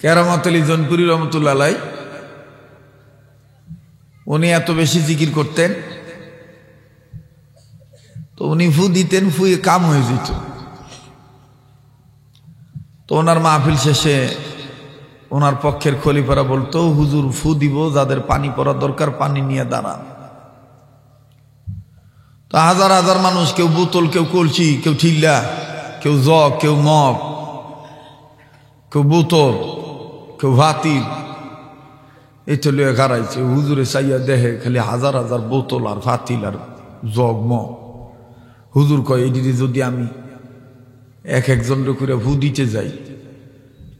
কেরামত আলী জনপুরি রহমতুল্লাহ আলাই উনি এত বেশি জিকির করতেন, তো উনি ফু দিতেন, ফুয়ে কাম হয়ে যেত। তো ওনার মাহফিল শেষে ওনার পক্ষের খলিফারা বলতো, হুজুর ফু দিব, যাদের পানি পড়া দরকার পানি নিয়ে দাঁড়ান। তো হাজার হাজার মানুষ, কেউ বোতল, কেউ কলসি, কেউ ঠিল্লা, কেউ জগ, কেউ মগ, কেউ বোতল, কেউ ভাতিল, এই তো লিয়ে গাড়াইছে। হুজুরে চাইয়া দেখে খালি হাজার হাজার বোতল আর ভাতিল আর জগ মগ। হুজুর কয়, এদিকে যদি আমি এক একজন করে ফু দিতে যাই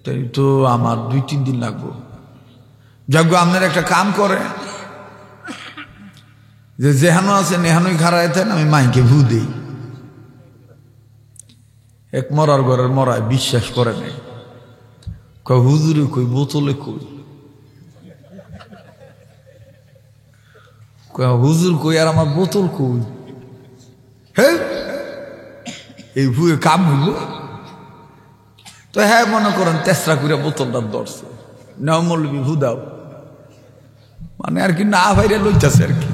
তাই তো আমার 2-3 দিন লাগবো। যাক আপনার একটা কাম করে, যে যেহানো আছে নেহানোই খারাইতেন, আমি মাইকে ভু দিই। এক মরার ঘরের মরায় বিশ্বাস করে নাই, কয় হুজুরে কই, বোতলে কই, হুজুর কই আর আমার বোতল কই। হ্যাঁ, এই ভুয়ে কাম হইল। তো হ্যাঁ, মনে করেন তেসরা করে বোতলটা ধরছে, নাও মৌলবি ভু দাও, মানে আর কি না ভাইরে লইতেছে আর কি।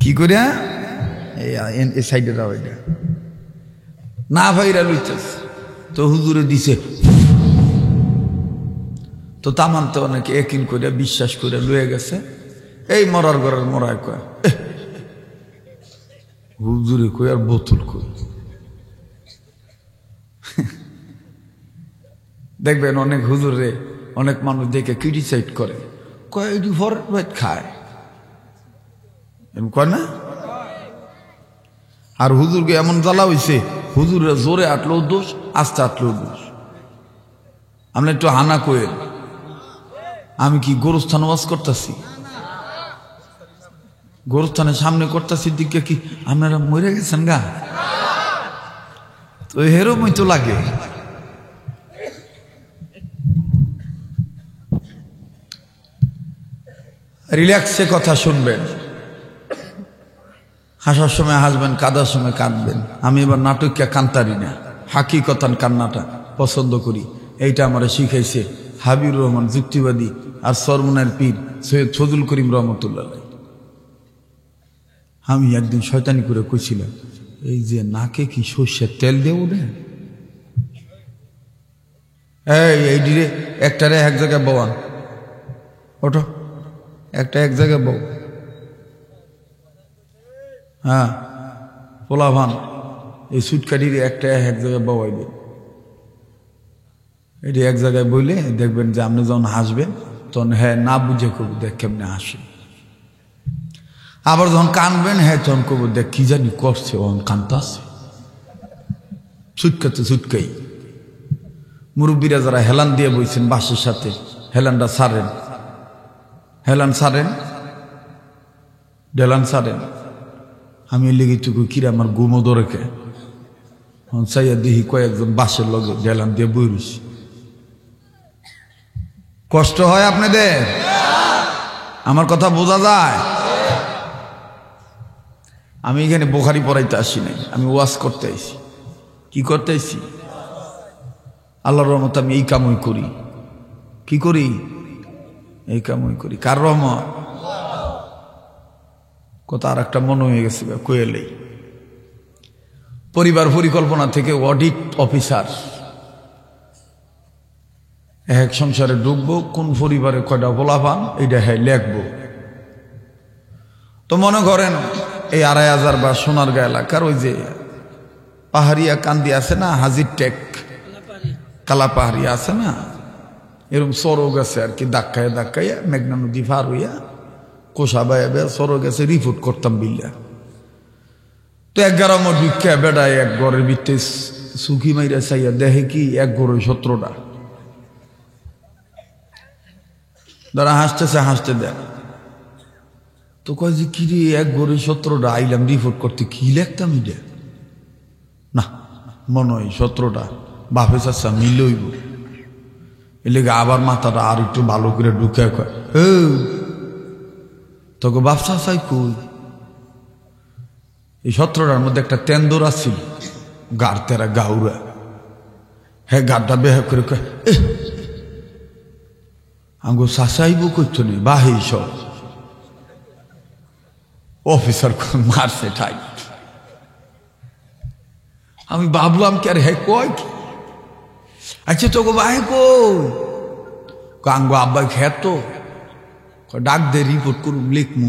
কি করে এই সাইডে দাও, এটা না ভাইরা লইতেছে। তো হুজুরে দিছে, তো তামানতে অনেকে একিন করে বিশ্বাস করে লয়ে গেছে। এই মরার ঘরের মরায় কয়, হুজুরে কই আর বোতল কই। দেখবেন অনেক হুজুরে অনেক মানুষ দেখে ক্রিটিসাইড করে, কয় এটি ফরের ভাত খায়, কয় না। আর হুজুরকে এমন জ্বালা হইছে, হুজুরে জোরে আটলেও দোষ, আস্তে আটলেও দোষ। আমরা একটু হানা কয়েন, আমি কি গোরস্থান ওয়াজ করতেছি? গোরস্থানের সামনে করতেছি দিকে কি আপনারা মরে গেছেন গা? তো এরমই তো লাগে। রিল্যাক্সে কথা শুনবেন, হাসার সময় হাসবেন, কাঁদার সময় কাঁদবেন। আমি এবার নাটককে কান্তারি না, হাকিকতান কান্নাটা পছন্দ করি। এইটা আমার শিখাইছে হাবিবুর রহমান যুক্তিবাদী আর সরমুনার পীর সৈয়দ ফজল করিম রহমতুল্লাহ। আমি একদিন শয়তানি করে কইছিলাম, এই যে নাকে কি সর্ষের তেল দেব না, এই ডিরে একটারে এক জায়গায় বওয়ান, ওঠো একটা এক জায়গায় বউ। হ্যাঁ, পোলা ভান এই সুটকাটির একটা এক জায়গায় বওয়াইবে। এটি এক জায়গায় বইলে দেখবেন যে আপনি যখন হাসবেন তখন হ্যাঁ না বুঝে করবো, দেখ কেমনে হাসে। আবার যখন কানবেন, হ্যাঁ তখন করবো, দেখ কি জানি করছে, ওখান কানতে আসছে, ছুটকাতে ছুটকাই। মুরব্বীরা যারা হেলান দিয়ে বইছেন বাসের সাথে, হেলানটা ছাড়েন, হেলান ছাড়েন, ডেলান ছাড়েন। আমি লেগে চুকু কিরে আমার গুমো ধরেকে চাইয়া দেখি কয়েকজন বাসের লগে ডেলান দিয়ে বই রইছি। কষ্ট হয় আপনাদের? আমার কথা বোঝা যায়? আমি এখানে বোখারি পড়াইতে আসি নাই, আমি ওয়াজ করতে আইছি। কি করতে আইছি? আল্লাহর রহমত আমি এই কামই করি। কি করি? এই কামই করি। কার রহমত? কথা আর একটা মনে হয়ে গেছে, কোয়েলেই পরিবার পরিকল্পনা থেকে অডিট অফিসার এক সংসারে ঢুকবো, কোন পরিবারে কয়টা পোলাপান এইটা হ্যাঁ লেখবো। তো মনে করেন এই ২৫০০ বা সোনারগাঁ এলাকার ওই যে পাহাড়িয়া কান্দি আছে না, হাজির টেক কালা পাহাড়িয়া আছে না, এরকম সরগ আছে আর কি, ধাক্কায় ধাক্কাইয়া মেঘনা নদী পার হইয়া কোষা বায়া সরগ আছে, রিপোর্ট করতাম বিল্লা। তো ১১ মত ভিক্ষা বেড়ায় এক ঘরের ভিতরে সুখী মাইরা চাইয়া দেখে কি এক ঘরে ১৭টা। যারা হাসতেছে হাসতে দেন, তো কয় যে কি রে এক ঘরে ১৭টা, আইলাম রিপোর্ট করতে, কি লিখতাম এটা না, মনে হয় ১৭টা বাপে চাচা মিলে হইব। এ লেগে আবার মাথাটা আর একটু ভালো করে ঢুকে কয়, তোকে বাপ চাচাই কই, এই ১৭টার মধ্যে একটা তেন্দর আছিল, গাড় তেরা গাউরা, হ্যাঁ গাড়টা বেহা করে কয় আঙ্গো শাসাইব করতো নেই বাহি সব অফিসার মারছে ঠাই। আমি ভাবলাম কি আর হ্যাঁ কয় কি, আচ্ছা তোকে বাহে কই আঙ্গো আব্বাই খেত ডাক দে রিপোর্ট করুন লিখমু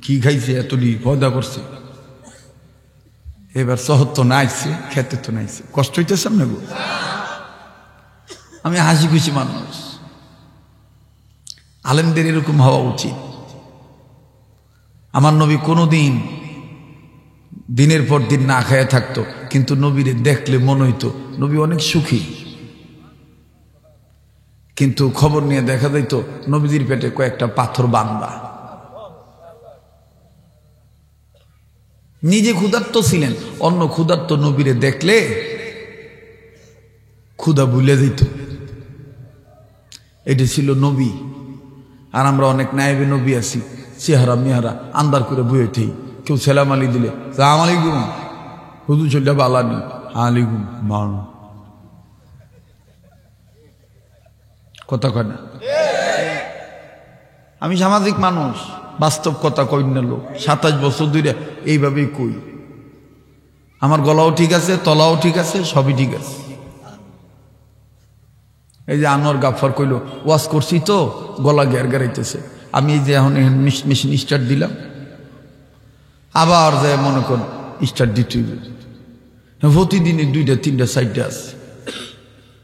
কি খাইছে এত পয়দা করছে। এবার শহর তো নাইছে খেতে তো নাইছে কষ্ট হইতেছে না গো। আমি হাসি খুশি মানুষ, আলেমদের এরকম হওয়া উচিত। আমার নবী কোনোদিন দিনের পর দিন না খায় থাকতো, কিন্তু নবীরে দেখলে মনে হইতো নবী অনেক সুখী। কিন্তু খবর নিয়ে দেখা যাইত নবীজির পেটে কয়েকটা পাথর বান্দা। নিজে ক্ষুধার্ত ছিলেন, অন্য ক্ষুধার্ত নবীরে দেখলে ক্ষুধা ভুলে যেত। এটা ছিল নবী। আর আমরা অনেক নায়েবে নবী আছি, চেহারা মেহারা আন্দার করে বইয়ে থেই। কেউ সেলাম আলী দিলে সালাম আলাইকুম, হুজুর চল্লা বালানি আলাইকুম মান, কথা কয় না। আমি সামাজিক মানুষ, বাস্তব কথা কই না লোক। 27 বছর ধরে এইভাবেই কই। আমার গলাও ঠিক আছে, তলাও ঠিক আছে, সবই ঠিক আছে। এই যে আনোয়ার গাফার কইল ওয়াজ করছি তো গলা গ্যার গাড়াইতেছে। আমি এই যে এখন মেশিন স্টার্ট দিলাম, আবার যে মনে কর স্টার্ট দিতে প্রতিদিনে 2টা 3টা 4টা আছে,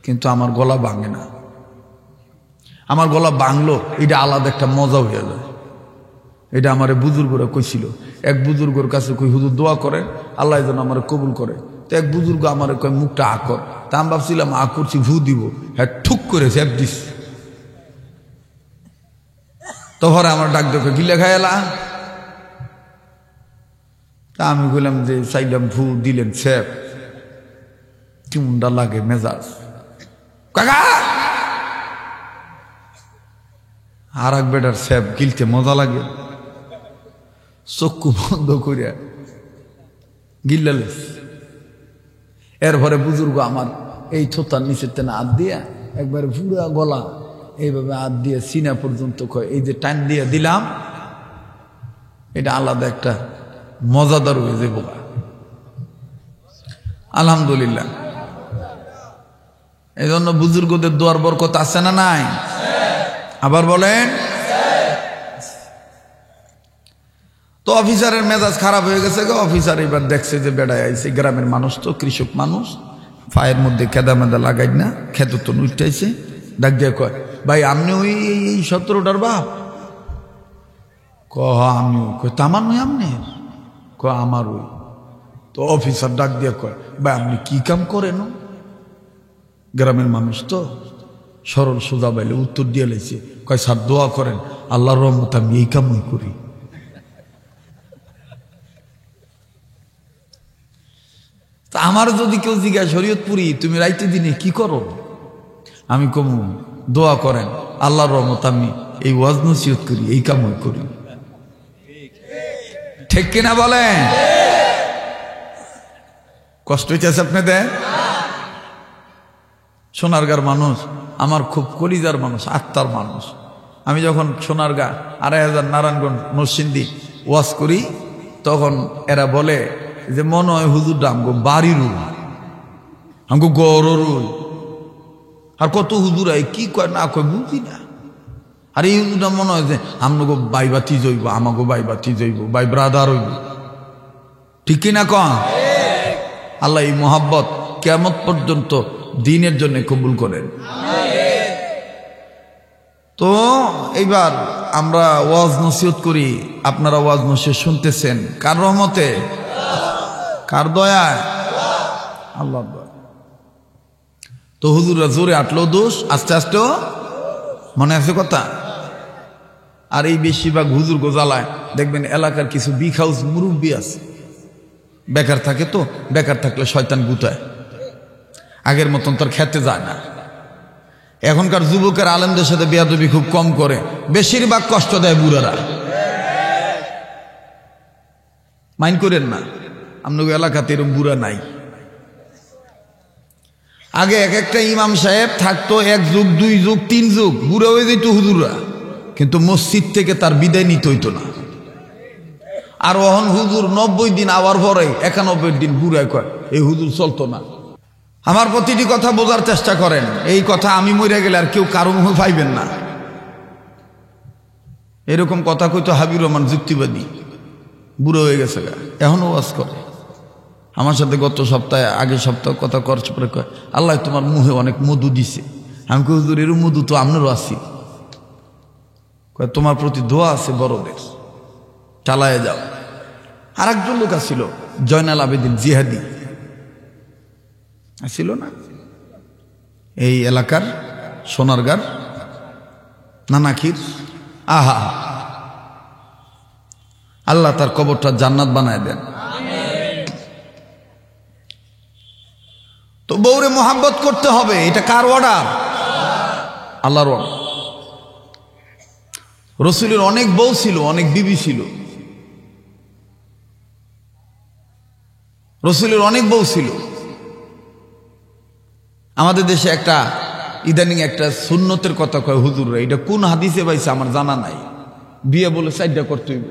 কিন্তু আমার গলা ভাঙে না। আমার গলা ভাঙলো এটা আলাদা একটা মজা হয়ে যায়। এটা আমার বুজুর্গরা কইছিল। এক বুজুর্গর কাছে কই হুজুর দোয়া করেন আল্লাহ যেন আমার কবুল করে। তো এক বুজুর্গ আমার কয় মুখটা আকর। তা আমি ভাবছিলাম আ করছি ভু দিব, হ্যাঁ ঠুক করে ঝ্যাপ দিস। তোহরে আমার ডাক দেখে গিলে খাইলা। তা আমি বললাম যে চাইলাম ভু দিলেন স্যাপ, কেমনটা লাগে মেজাজ। কাকা আর এক বেটার স্যাপ গিলতে মজা লাগে, চক্ষু বন্ধ করিয়া গিল্লালেস। এরপরে বুজুর্গ আমার এই থোতার নিচের তেনা হাত দিয়া একবারে পুরা গলা এইভাবে হাত দিয়ে সিনা পর্যন্ত কয় এই যে টান দিয়ে দিলাম, এটা আলাদা একটা মজাদার হয়ে যাবো। আলহামদুলিল্লাহ। এই জন্য বুজুর্গদের দোয়ার বরকত আছে না নাই? আবার বলেন। তো অফিসারের মেজাজ খারাপ হয়ে গেছে গো। অফিসার এবার দেখছে যে বেড়ায় আইছে, গ্রামের মানুষ তো, কৃষক মানুষ, পায়ের মধ্যে কেদা মেদা লাগাই না, খেত তো উঠতেছে। ডাক দিয়ে কয় ভাই আপনি ওই 17টার বাপ? আমিও। কয় তামার নই আপনি? আমার ওই। তো অফিসার ডাক দিয়ে কয় ভাই আপনি কি কাম করেন? গ্রামের মানুষ তো সরল সোজা বাইলে উত্তর দিয়ে লাইছে। কয় স্যার দোয়া করেন আল্লাহর রহমত আমি এই কামই করি। তা আমার যদি কেউ জিজ্ঞাসা শরীয়তপুরি তুমি রাইতে দিনে কি করো, আমি কম দোয়া করেন আল্লাহর রহমত আমি এই ওয়াজ নসিহত করি, এই কামই করি। ঠিক কিনা বলেন? কষ্ট হইতেছে আপনাদের? সোনারগাঁর মানুষ আমার খুব কলিজার মানুষ, আত্মার মানুষ। আমি যখন সোনারগাঁ 2500 নারায়ণগঞ্জ নরসিংদী ওয়াজ করি, তখন এরা বলে যে মনে হয় হুজুরটা আমগো বাড়ির আমগো গড়র। আর কত হুজুর আই কি কয় না কয় বুঝি না। আর এই হুজুরটা মনে হয় যে আমগো বাইবাতি জইব, আমাগো বাইবাতি জইব, বাই ব্রাদার হইব। ঠিক কিনা কন? আল্লাহ এই মোহাব্বত কিয়ামত পর্যন্ত দিনের জন্য কবুল করেন। তো এইবার আমরা ওয়াজ নসিহত করি, আপনারা ওয়াজ নসিহত শুনতেছেন কার রহমতে, কার দয়ায়? আল্লাহ। তো হুজুররা জোরে আটলো দোষ, আস্তে আস্তে মনে আছে কথা। আর এই বেশিরভাগ হুজুর গোজালায় দেখবেন এলাকার কিছু বিগ হাউস মুরব্বী আছে, বেকার থাকে। তো বেকার থাকলে শয়তান গুতায়, আগের মতন তার খেতে যায় না। এখনকার যুবকের আলেমদের সাথে বেয়াদবি খুব কম করে, বেশিরভাগ কষ্ট দেয় বুড়ারা। মাইন্ড করেন না, আপনাদের এলাকাতে এরকম বুড়া নাই। আগে এক একটা ইমাম সাহেব থাকতো 1 যুগ 2 যুগ 3 যুগ, বুড়া হয়ে যেত হুজুররা, কিন্তু মসজিদ থেকে তার বিদায় নিতে হইতো না। আর ওহন হুজুর 90 দিন আবার পরে 91 দিন বুড়ায় কয়, এই হুজুর চলতো না। আমার প্রতিটি কথা বোঝার চেষ্টা করেন, এই কথা আমি মরে গেলে আর কেউ কারো মুখে পাইবেন না। এরকম কথা কইতো হাবিবুর রহমান যুক্তিবাদী, বুড়ো হয়ে গেছে গা, এখনো ওয়াজ করে। আমার সাথে গত সপ্তাহে আগের সপ্তাহ কথা করছে, পরে কয় আল্লাহ তোমার মুখে অনেক মধু দিছে। আমি কই হুজুর এরকম মধু তো আপনারও আছে। কয় তোমার প্রতি দোয়া আছে বড়দের, চালায় যাও। আর একজন লোক আসছিল জয়নাল আবেদিন জিহাদি, আসছিল না এই এলাকার সোনারগাঁর নানাখির, আহা আল্লাহ তার কবরটা জান্নাত বানায় দেন। তো বউরে মোহাব্বত করতে হবে, এটা কার অর্ডার? আল্লাহর অর্ডার। রসুলের অনেক বউ ছিল, অনেক বিবি ছিল, রসুলের অনেক বউ ছিল। আমাদের দেশে একটা ইদানিং একটা সুন্নতের কথা কয় হুজুররা, এটা কোন হাদিসে পাইছে আমার জানা নাই, বিয়ে বলে 4টা করতে হইব।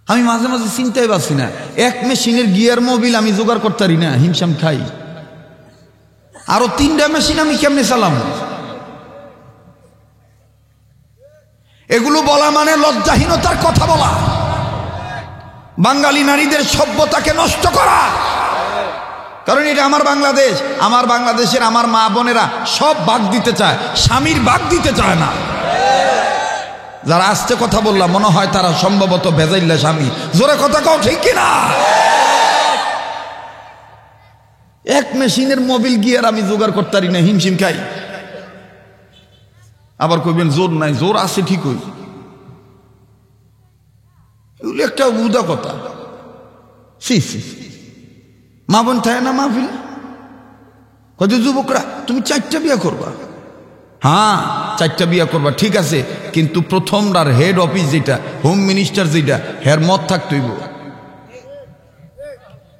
আমি মাঝে মাঝে চিন্তাই পাচ্ছি না, এক মেশিনের গিয়ার মোবিল আমি জোগাড় করতে পারি না, হিমশাম খাই, আরো 3টা মেশিন আমি কেমনে চালাম? এগুলো বলা মানে লজ্জাহীনতার কথা বলা, বাঙালি নারীদের সভ্যতাকে নষ্ট করা। কারণ এটা আমার বাংলাদেশ, আমার বাংলাদেশের আমার মা বোনেরা সব ভাগ দিতে চায়, স্বামীর ভাগ দিতে চায় না। যারা আস্তে কথা বললাম মনে হয় তারা সম্ভবত ভেজাইল্লা স্বামী, জোরে কথা কও ঠিক কিনা? এক মেশিনের মোবিল গিয়ার আমি জোগাড় করতে পারি না, হিমশিম খাই। আবার কইবেন জোর নাই, জোর আছে ঠিকই, এগুলো একটা উদা কথা। মা বোন থাকে না মাহফিল, কত যুবকরা তুমি 4টা বিয়ে করবা? হ্যাঁ 4টা বিয়ে করবা, ঠিক আছে, কিন্তু প্রথমটার হেড অফিস যেটা, হোম মিনিস্টার যেটা, হের মত থাকতেইব,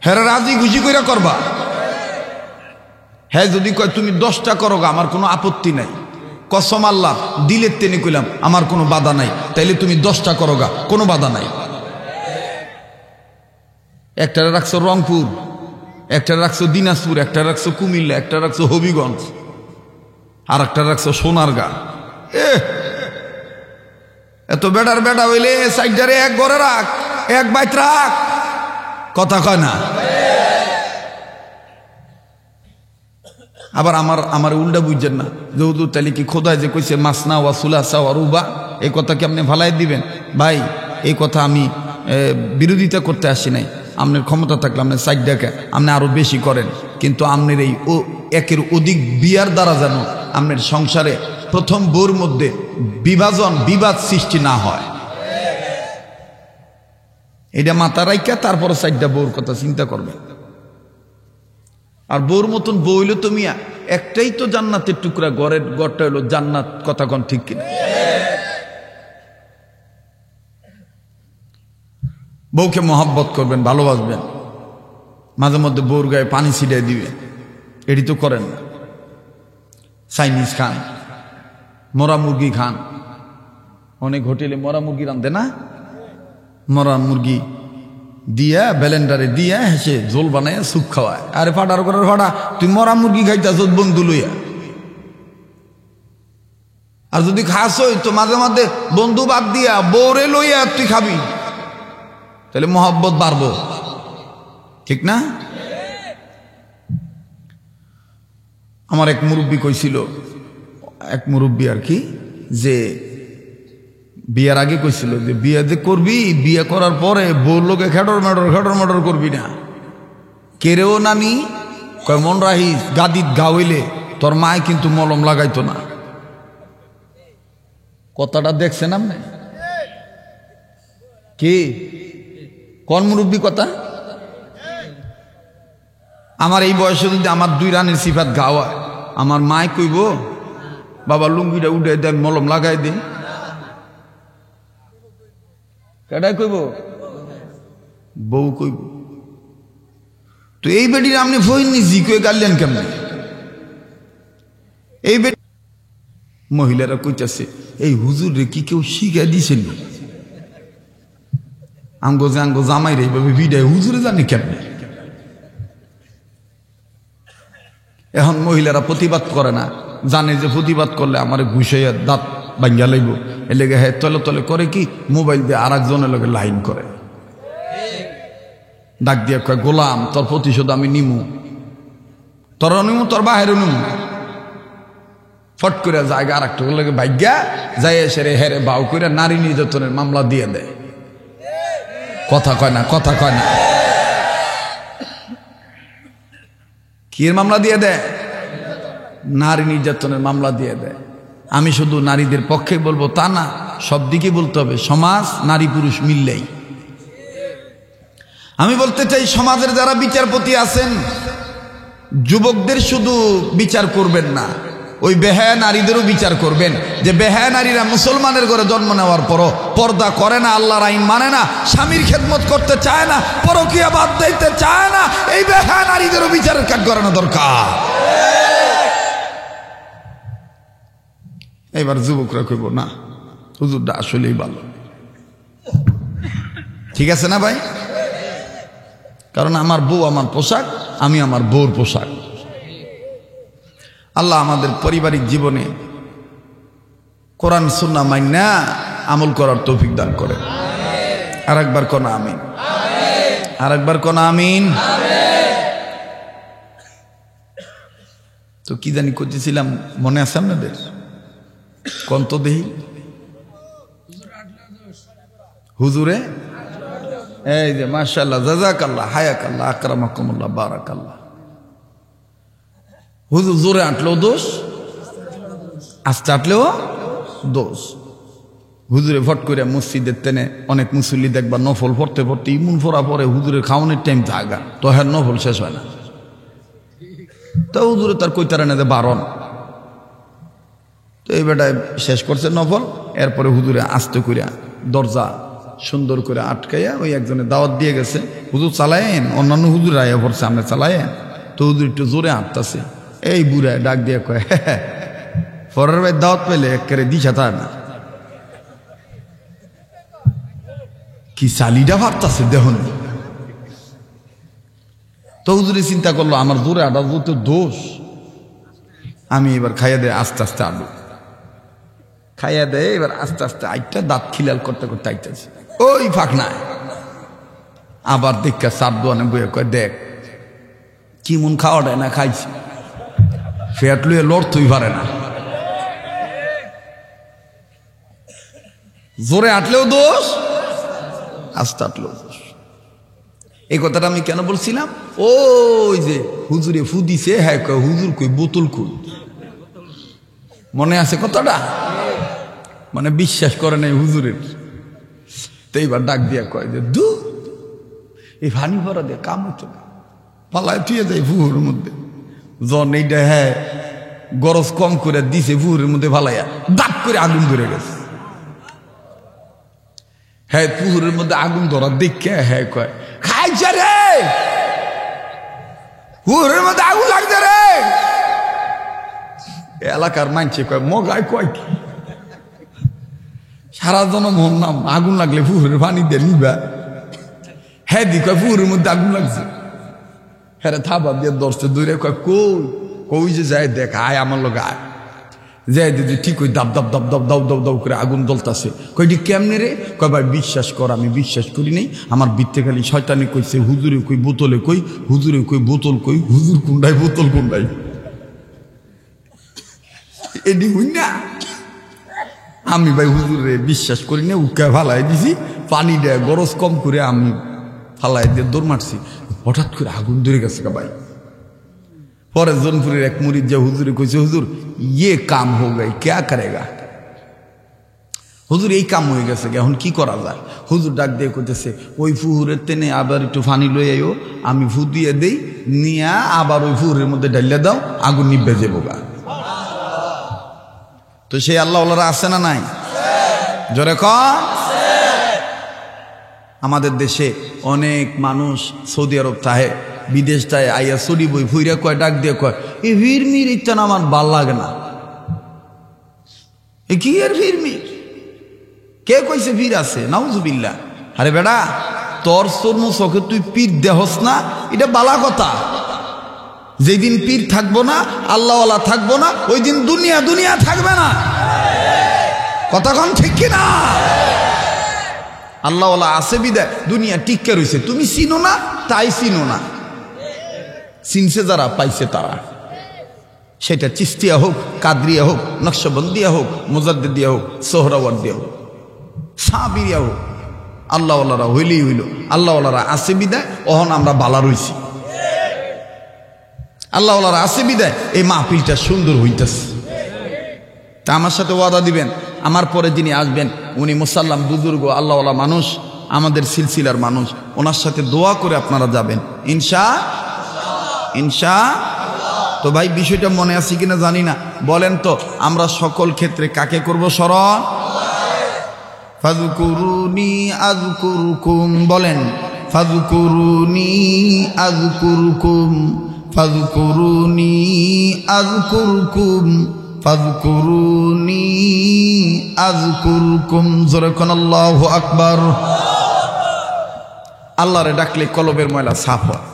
হেরা রাজি খুশি কইরা করবা। হ্যাঁ যদি কয় তুমি 10টা করো আমার কোনো আপত্তি নাই, কসম আল্লাহ দিলের টেনে কইলাম আমার কোনো বাধা নাই, তাইলে তুমি 10টা করো কোনো বাধা নাই। একটা রাখছো রংপুর, একটা রাখছো দিনাজপুর, একটা রাখছো কুমিল্লা, একটা রাখছো হবিগঞ্জ, আর একটা রাখছো সোনারগাঁ। এত বেটার বেটা হইলে সাইডারে এক ঘরে রাখ, এক বাইত রাখ, কথা কয় না। আবার আমার উল্টা বুঝছেন না, যেহেতু তাহলে কি খোদায় যে কইছে মাসনা ওয়া সুলাসা ওয়া রুবা, এই কথা কি আপনি ভালাই দিবেন? ভাই এই কথা আমি বিরোধিতা করতে আসি নাই, আপনার ক্ষমতা থাকলে আপনি 4টাকে আপনি আরো বেশি করেন, কিন্তু আপনার এই একের অধিক বিয়ার দ্বারা যেন আপনার সংসারে প্রথম বউর মধ্যে বিবাদ সৃষ্টি না হয়, এটা মাথা রাইখা তারপরে 4টা বউর কথা চিন্তা করবেন। আর বউর মতন বউ হইলো তুমি একটাই তো জান্নাতের টুকরা, ঘরটা হইলো জান্নাত, কথা কোন ঠিক কিনা? বউকে মহব্বত করবেন, ভালোবাসবেন, মাঝে মধ্যে বউর গায়ে পানি ছিটাই দিবেন, এটি তো করেন না। চাইনিজ খান, মরা মুরগি খান, অনেক হোটেলে মরা মুরগি রান্ধে না, মরা মুরগি দিয়া ব্যালেন্ডারে দিয়া হেসে ঝোল বানায় স্যুপ খাওয়ায়। আরে ফাটার করে ফাটা, তুই মরা মুরগি খাইতাছ বন্ধু লইয়া, আর যদি খাস তো মাঝে মাঝে বন্ধু বাদ দিয়া বউরে লইয়া তুই খাবি, তাহলে মহব্বত বাড়বো, ঠিক না? আমার এক মুরব্বী কইছিল, এক মুরব্বী আর কি, যে বিয়ার আগে কইছিল যে বিয়ে যে করবি, বিয়ে করার পরে বউর লোকে খেটর মেটর করবি না, কেরেও নানি কয় মন রাহিস, গাদিত গাওয়াইলে তোর মায় কিন্তু মলম লাগাইতো না। কথাটা দেখছেন আপনি? কি কোন মুরব্বী কথা? আমার এই বয়সে যদি আমার 2 রানের সিফাত গাওয়া, আমার মায় কইব বাবা লুঙ্গিটা উঠে দেয় মলম লাগাই দিন, কেডাই কইব? বউ কইব। তো এই বেটির আপনি ফইন নিজি কয়ে গাইলেন কেমন? এই বেটি মহিলারা কইতাছে এই হুজুর রে কি কেউ শিখা দিছেন? আঙ্গো জামাই রে এইভাবে ভিড়ায় হুজুরে জানি কেমনে? এখন মহিলারা প্রতিবাদ করে না, জানে যে প্রতিবাদ করলে আমার ঘুষাইয়া দাঁত ভাঙ্গা লাগব, এ লেগে হ্যাঁ তলে তলে করে কি মোবাইল দিয়ে আর একজনের লগে লাইন করে, ডাক দিয়ে কয় গোলাম তোর প্রতিশোধ আমি নিমু, তোরও নিমু তোর বাহিরও নিমু। ফট করে জায়গা আর একটা লগে ভাগ্যা যাই এসে রে হেরে বাউ করে নারী নির্যাতনের মামলা দিয়ে দেয়। কথা কয় না, কথা কয় না। কি মামলা দিয়ে দেয়? নারী নির্যাতনের মামলা দিয়ে দেয়। আমি শুধু নারীদের পক্ষে বলবো তা না, সব দিকে বলতে হবে, সমাজ নারী পুরুষ মিললেই। আমি বলতে চাই সমাজের যারা বিচারপতি আছেন, যুবকদের শুধু বিচার করবেন না, ওই বেহায়া নারীদেরও বিচার করবেন, যে বেহায়া নারীরা মুসলমানের ঘরে জন্ম নেওয়ার পরও পর্দা করে না, আল্লাহর আইন মানে না, স্বামীর খেদমত করতে চায় না, পরকীয়া বাদ দিতে চায় না, এই বেহায়া নারীদেরও বিচারের কাজ করানো দরকার। এবার যুবকরা কইব না হুজুরটা আসলেই ভালো, ঠিক আছে না ভাই? কারণ আমার বউ আমার পোশাক, আমি আমার বউর পোশাক। আল্লাহ আমাদের পারিবারিক জীবনে কোরআন সুন্নাহ মাইনা আমল করার তৌফিক দান করে। আর একবার কোন আমিন, আর একবার কোন আমিন। তো কি জানি করতেছিলাম, মনে আছে আপনাদের? কন্ত দেহি হুজুরে, এই যে মাশাআল্লাহ জাযাকাল্লাহ হায়াকাল্লাহ আকরামাকুমুল্লাহ বারাকাল্লাহ। হুজুর জোরে আটলেও দোষ, আস্তে আটলেও দোষ। হুজুরে ফট করে মসজিদের তেনে অনেক মুসল্লি দেখবা নফল পড়তে পড়তে ইমুন ফোরা পরে হুজুরের খাওয়ানোর টাইম থাকা, তো হ্যাঁ নফল শেষ হয় না। তো হুজুরে তার কইতারা না যে বারণ, তো এই বেটায় শেষ করছে নফল। এরপরে হুজুরে আস্তে করে দরজা সুন্দর করে আটকাইয়া ওই একজনের দাওয়াত দিয়ে গেছে, হুজুর চালায়েন, অন্যান্য হুজুর আয়া পড়ছে আমরা চালায়েন। তো হুজুর একটু জোরে আটতাছে, এই বুড়ায় ডাক দিয়ে কয় হ্যাঁ পরের ভাই দাওয়াত পেলে একেবারে দিশা তা না, কি চালিটা ভাবতাছে দেখুন। তো হুজুরে চিন্তা করলো আমার জোরে আটা তো দোষ, আমি এবার খাইয়া দেয় আস্তে আস্তে আলু খাইয়া দেয়, এবার আস্তে আস্তে আইটা দাঁত খিলাল করতে করতে আইতেছে ওই ফাঁক নাই। আবার দেখা সার দোয়ানে বইয়া কয় দেখ কি মন খাওয়াটায় না খাইছি, ফেট লুয়ে লড়তেই পারে না, জোরে আটলেও দোষ, আস্তে আটলেও দোষ। এই কথাটা আমি কেন বলছিলাম? ওই যে হুজুরে ফু দিছে, হ্যাঁ কয় হুজুর কই বোতল কই, মনে আছে কথাটা? মানে বিশ্বাস করে নাই হুজুরের। তো এইবার ডাক দিয়া কয় যে দু এই ভানি ভরা দিয়ে কাম হতো না, পালায় থুয়ে যায় পুকুরের মধ্যে। জন এইটা হ্যাঁ গরজ কম করে দিছে পুকুরের মধ্যে ফালাইয়া দাপ করে আগুন ধরে গেছে। হ্যাঁ পুকুরের মধ্যে আগুন ধরা দেখে হ্যাঁ কয় খাইছে রে, পুকুরের মধ্যে আগুন লাগছে রে। এলাকার মানছে কয় মগায় কয় কি সারা জনম হন নাম আগুন লাগলে পুকুরের পানি দিয়ে নিবা, হ্যাঁ দি কয় পুকুরের মধ্যে আগুন লাগছে। হ্যাঁ থাবা দিয়ে দশটা দৌড়ে কয় কই কই যে যায় দেখ আয় আমার লোক আয়, যাই দিদি ঠিক ওই দাব দাব দাব দাব দাব দাব দাব করে আগুন জ্বলতাছে। কয়টি কেমনে রে? কয় ভাই বিশ্বাস কর আমি বিশ্বাস করি নাই, আমার বিত্তে খালি শয়তানি কইছে হুজুরে কই বোতলে কই, হুজুরে কই বোতল কই, হুজুর কুন্ডাই বোতল কুন্ডাই এডি হই না। আমি ভাই হুজুরে বিশ্বাস করি না, উকা ফালাই দিছি, পানি দেয় গরজ কম করে আমি ফালাই দিয়ে দৌড় মারছি, হঠাৎ করে আগুন ধরে গেছে ভাই। পরে জোনপুরের এক মুরিদ যা হুজুরে কইছে হুজুর ইয়ে কাম হো গাই ক্যা করেগা, হুজুর এই কাম হয়ে গেছে এখন কি করা যায়? হুজুর ডাক দিয়ে কইতেছে ওই ফুহুরের তেনে আবার একটু পানি লই আইও, আমি ফু দিয়ে দেই, নিয়া আবার ওই ফুহুরের মধ্যে ঢাইলে দাও, আগুন নিভে যাবো গা। তো সেই আল্লাহওয়ালারা আছে না নাই? জোরে কন। আমাদের দেশে অনেক মানুষ সৌদি আরব থাকে, বিদেশটায় আইয়া চুরি বই ফুইরা কয় ডাক দিয়ে কয় এ ভিড় মির ইচ্ছান আমার ভাল লাগে না। এ কি এর ভিড় মির? কে কইছে ভিড় আছে? নাউজুবিল্লাহ। আরে বেড়া, তোর চর্ম চোখে তুই পীর দেহস না, এটা বালা কথা। যেদিন পীর থাকবো না, আল্লাহওয়ালা থাকবো না, ওই দিন দুনিয়া দুনিয়া থাকবে না। কথা কন ঠিক কিনা? আল্লাহওয়ালা আছে বিদায় দুনিয়া টিক্কা রয়েছে। তুমি চিনো না, তাই চিনো না। চিনছে যারা, পাইছে তারা। সেটা চিস্তিয়া হোক, কাদরিয়া হোক, নকশবন্দিয়া হোক, মুজাদ্দিদিয়া হোক, সোহরাওয়ার্দিয়া হোক, সাবিরিয়া হোক, আল্লাহওয়ালারা হইলেই হইল। আল্লাহওয়ালারা আছে বিদায় অহন আমরা বালা রইছি। আল্লাহওয়ালারা আছে বিদায় এই মাহফিলটা সুন্দর হইতেছে। তা আমার সাথে ওয়াদা দিবেন, আমার পরে যিনি আসবেন উনি মুসাল্লাম বুজুর্গ আল্লাহওয়ালা মানুষ, আমাদের সিলসিলার মানুষ, ওনার সাথে দোয়া করে আপনারা যাবেন ইনশা। তো ভাই বিষয়টা মনে আছে কিনা জানি না, বলেন তো আমরা সকল ক্ষেত্রে কাকে করব স্মরণ? ফাযকুরুনি আযকুরকুম, বলেন ফাযকুরুনি আযকুরকুম, ফাযকুরুনি আযকুরকুম, ফাযকুরুনি আযকুরকুম। জোরে কোন আল্লাহু আকবার। আল্লাহরে ডাকলে কলবের ময়লা সাফ হয়।